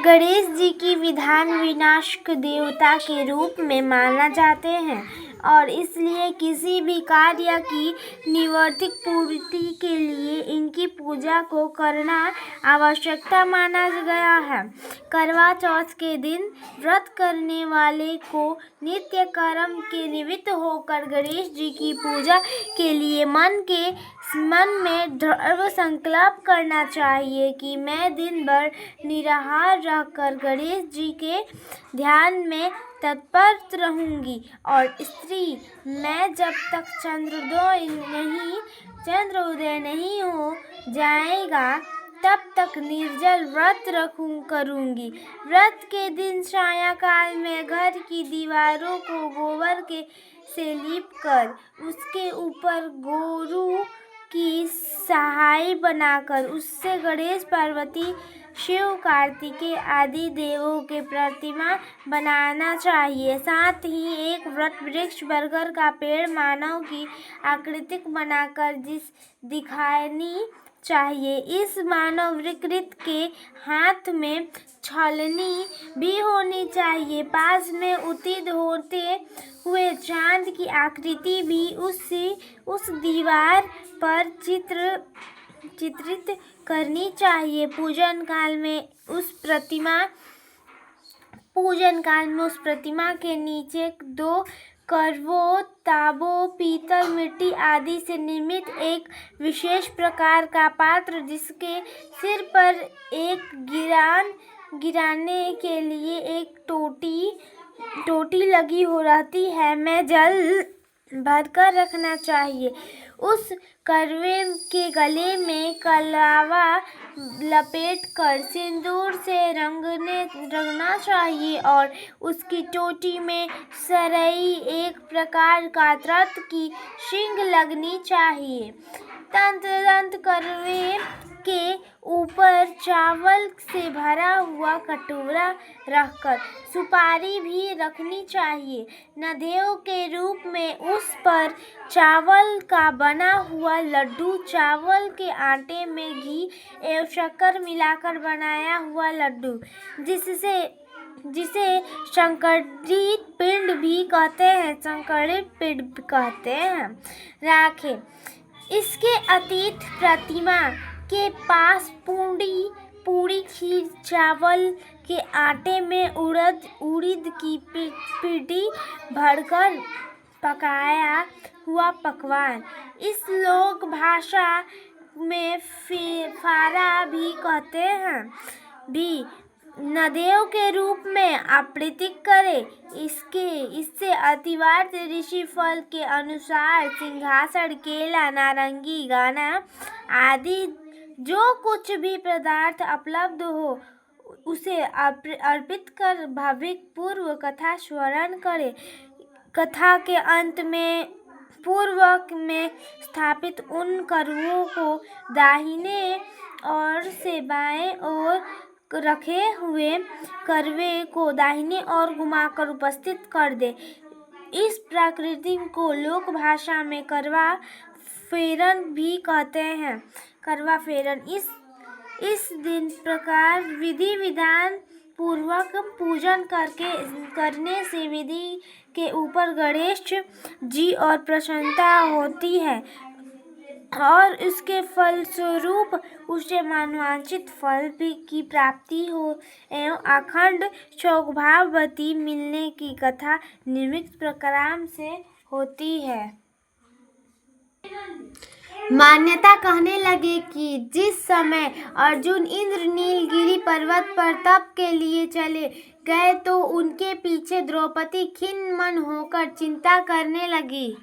गणेश जी की विधान विनाशक देवता के रूप में माना जाते हैं और इसलिए किसी भी कार्य की निवर्तिक पूर्ति के लिए इनकी पूजा को करना आवश्यकता माना गया है। करवा चौथ के दिन व्रत करने वाले को नित्य कर्म के निमित्त होकर गणेश जी की पूजा के लिए मन में दृढ़ संकल्प करना चाहिए कि मैं दिन भर निराहार रहकर गणेश जी के ध्यान में तत्पर रहूंगी। और स्त्री, मैं जब तक चंद्रोदय नहीं हो जाएगा तब तक निर्जल व्रत करूंगी। व्रत के दिन सायंकाल में घर की दीवारों को गोबर से लीपकर उसके ऊपर गोरू की सहाय बनाकर उससे गणेश, पार्वती, शिव, कार्तिकेय आदि देवों के प्रतिमा बनाना चाहिए। साथ ही एक वट वृक्ष, बरगद का पेड़ मानव की आकृति बनाकर दिखानी चाहिए। इस मानव वृक्ष के हाथ में छलनी भी होनी चाहिए। पास में उदित होते हुए चांद की आकृति भी उस दीवार पर चित्रित करनी चाहिए। पूजन काल में उस प्रतिमा के नीचे 2 करवों, तांबों, पीतल, मिट्टी आदि से निर्मित एक विशेष प्रकार का पात्र, जिसके सिर पर एक गिराने के लिए एक टोटी लगी हो रहती है, में जल भरकर रखना चाहिए। उस करवे के गले में कलावा लपेटकर सिंदूर से रंगना चाहिए और उसकी चोटी में सरई, एक प्रकार का रथ की सींग लगनी चाहिए। तदंत करवे के ऊपर चावल से भरा हुआ कटोरा रखकर सुपारी भी रखनी चाहिए। नैवेद्य के रूप में उस पर चावल का बना हुआ लड्डू, चावल के आटे में घी एवं शक्कर मिलाकर बनाया हुआ लड्डू, जिसे संकरित पिंड भी कहते हैं, रखें। इसके अतिरिक्त प्रतिमा के पास पूरी खीर, चावल के आटे में उड़द की पिंडी भरकर पकाया हुआ पकवान, इस लोक भाषा में फारा भी कहते हैं, भी नैवेद्य के रूप में अर्पित करें। इससे अतिवार्त ऋषि फल के अनुसार सिंहासन, केला, नारंगी, गन्ना आदि जो कुछ भी पदार्थ उपलब्ध हो उसे अर्पित कर भाविक पूर्व कथा श्रवण करें। कथा के अंत में पूर्वक में स्थापित उन करवों को दाहिने ओर से बाएं ओर रखे हुए करवे को दाहिने ओर घुमाकर उपस्थित कर दे। इस प्रक्रिया को लोक भाषा में करवा फेरन भी कहते हैं। करवा फेरन इस दिन प्रकार विधि विधान पूर्वक पूजन करने से विधि के ऊपर गणेश जी और प्रसन्नता होती है और इसके फलस्वरूप उसे मनोवांछित फल की प्राप्ति हो एवं अखंड सौभाग्यवती मिलने की कथा निम्नलिखित प्रकार से होती है। मान्यता कहने लगे कि जिस समय अर्जुन इंद्र नीलगिरी पर्वत पर तप के लिए चले गए तो उनके पीछे द्रौपदी खिन्न मन होकर चिंता करने लगी।